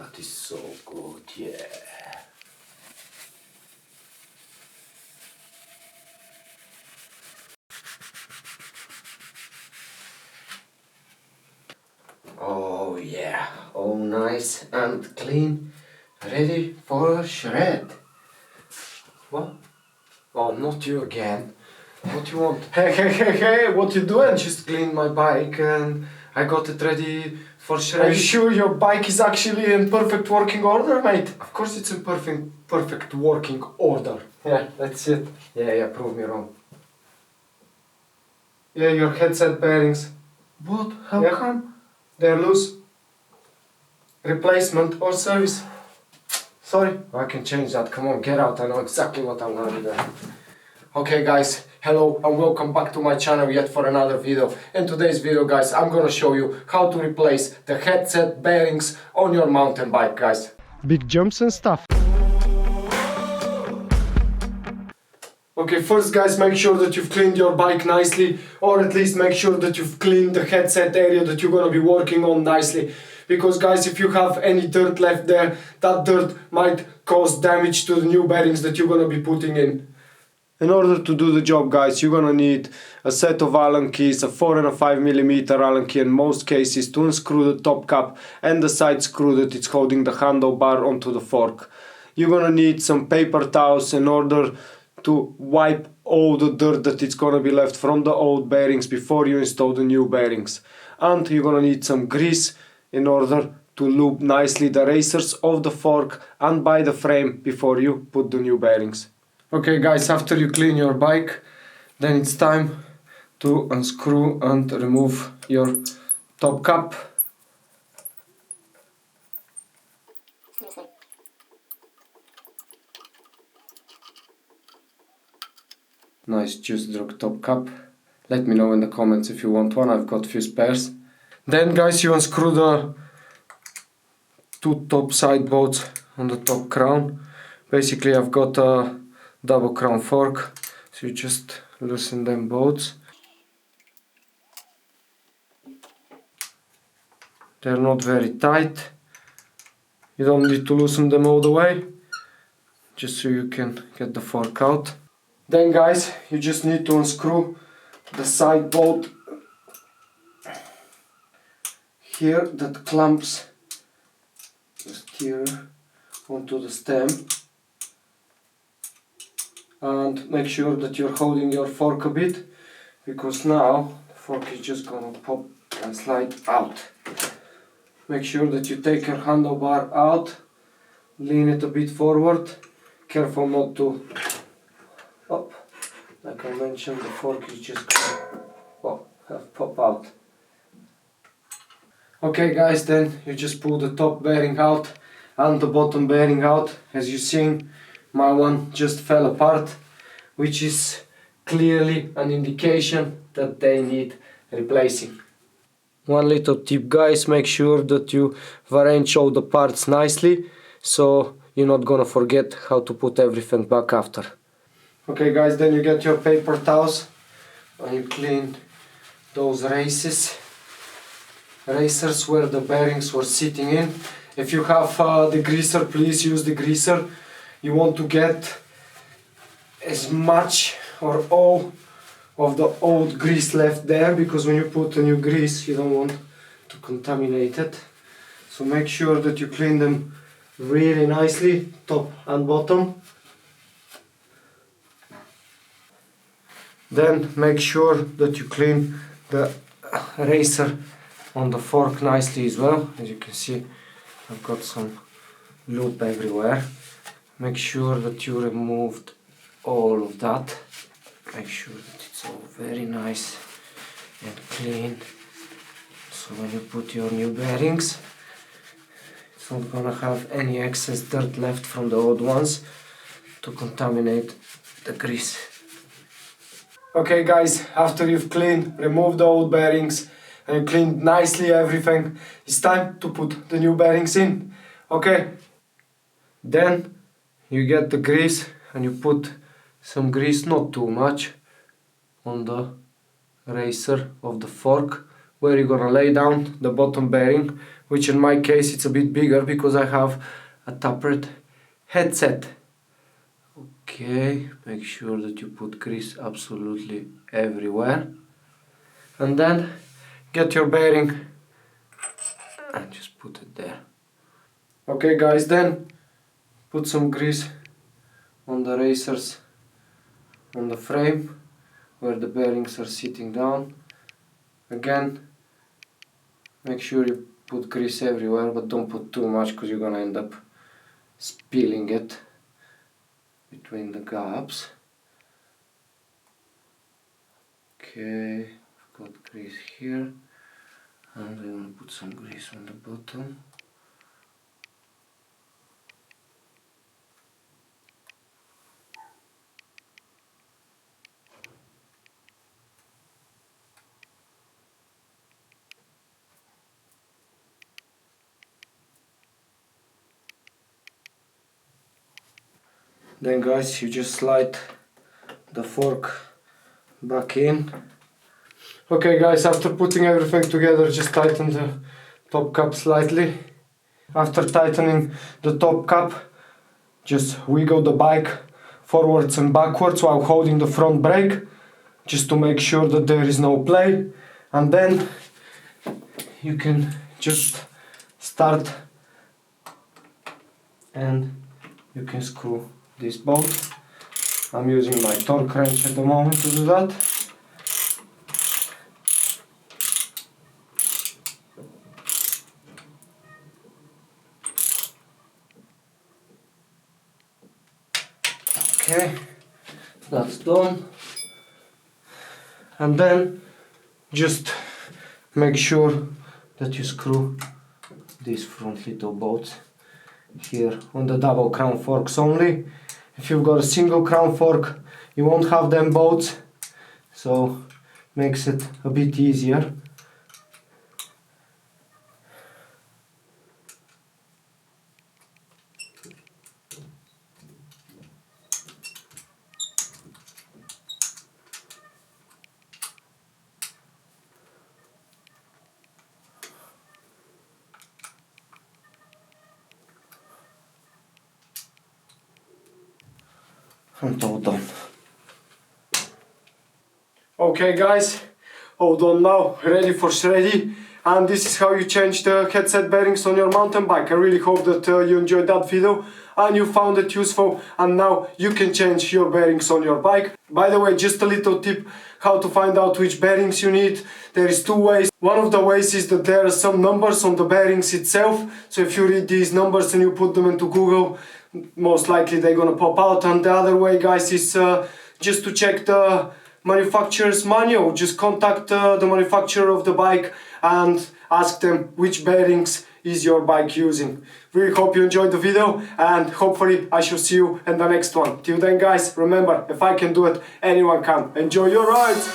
that is so good, yeah. Oh yeah, all nice and clean, ready for a shred. What? Oh, not you again. What you want? Hey, what you doing? Just cleaned my bike and I got it ready for shred. Are you sure your bike is actually in perfect working order, mate? Of course it's in perfect working order. Yeah, that's it. Yeah, prove me wrong. Yeah, your headset bearings. What? How come? They're loose. Replacement or service. Sorry. I can change that. Come on, get out. I know exactly what I'm gonna do there. Okay guys, hello and welcome back to my channel yet for another video. In today's video guys, I'm gonna show you how to replace the headset bearings on your mountain bike, guys. Big jumps and stuff. Okay, first guys, make sure that you've cleaned your bike nicely, or at least make sure that you've cleaned the headset area that you're gonna be working on nicely. Because guys, if you have any dirt left there, that dirt might cause damage to the new bearings that you're gonna be putting in. In order to do the job guys, you're gonna need a set of Allen keys, a 4 and a 5mm Allen key in most cases, to unscrew the top cap and the side screw that it's holding the handlebar onto the fork. You're gonna need some paper towels in order to wipe all the dirt that it's gonna be left from the old bearings before you install the new bearings. And you're gonna need some grease in order to lube nicely the racers of the fork and by the frame before you put the new bearings. Okay guys, after you clean your bike, then it's time to unscrew and remove your top cap. Nice juice drug top cap. Let me know in the comments if you want one, I've got few spares. Then guys, you unscrew the two top side bolts on the top crown. Basically I've got a double crown fork, so you just loosen them bolts. They're not very tight. You don't need to loosen them all the way, just so you can get the fork out. Then guys, you just need to unscrew the side bolt here that clamps the steer onto the stem. And make sure that you're holding your fork a bit, because now the fork is just gonna pop and slide out. Make sure that you take your handlebar out, lean it a bit forward, careful not to pop. Like I mentioned, the fork is just gonna pop out. Okay guys, then you just pull the top bearing out and the bottom bearing out. As you've seen, my one just fell apart, which is clearly an indication that they need replacing. One little tip guys, make sure that you arrange all the parts nicely, so you're not gonna forget how to put everything back after. Okay guys, then you get your paper towels and you clean those racers where the bearings were sitting in. If you have the greaser, please use the greaser. You want to get as much or all of the old grease left there, because when you put a new grease you don't want to contaminate it. So make sure that you clean them really nicely, top and bottom. Then make sure that you clean the racer on the fork nicely as well. As you can see, I've got some lube everywhere. Make sure that you removed all of that. Make sure that it's all very nice and clean, so when you put your new bearings, it's not gonna have any excess dirt left from the old ones to contaminate the grease. Okay guys, after you've cleaned, removed the old bearings and you cleaned nicely everything, it's time to put the new bearings in. Okay, then you get the grease and you put some grease, not too much, on the racer of the fork where you're gonna lay down the bottom bearing, which in my case it's a bit bigger because I have a tapered headset. Okay, make sure that you put grease absolutely everywhere, and then get your bearing and just put it there. Okay guys, then put some grease on the racers on the frame where the bearings are sitting down. Again, make sure you put grease everywhere, but don't put too much because you're gonna end up spilling it between the gaps. Okay, I've got grease here, and I'm gonna put some grease on the bottom. Then guys, you just slide the fork back in. Okay guys, after putting everything together, just tighten the top cap slightly. After tightening the top cap, just wiggle the bike forwards and backwards while holding the front brake, just to make sure that there is no play. And then you can just start and you can screw this bolt. I'm using my torque wrench at the moment to do that. Okay, that's done. And then just make sure that you screw these front little bolts here on the double crown forks only. If you've got a single crown fork, you won't have them bolts, so makes it a bit easier. And all done. Okay guys, all done now, ready for shreddy. And this is how you change the headset bearings on your mountain bike. I really hope that you enjoyed that video and you found it useful, and now you can change your bearings on your bike. By the way, just a little tip how to find out which bearings you need. There is two ways. One of the ways is that there are some numbers on the bearings itself, so if you read these numbers and you put them into Google, most likely they're gonna pop out. And the other way guys is just to check the manufacturer's manual. Just contact the manufacturer of the bike and ask them which bearings is your bike using. Really hope you enjoyed the video, and hopefully I shall see you in the next one. Till then guys, remember, if I can do it, anyone can. Enjoy your rides!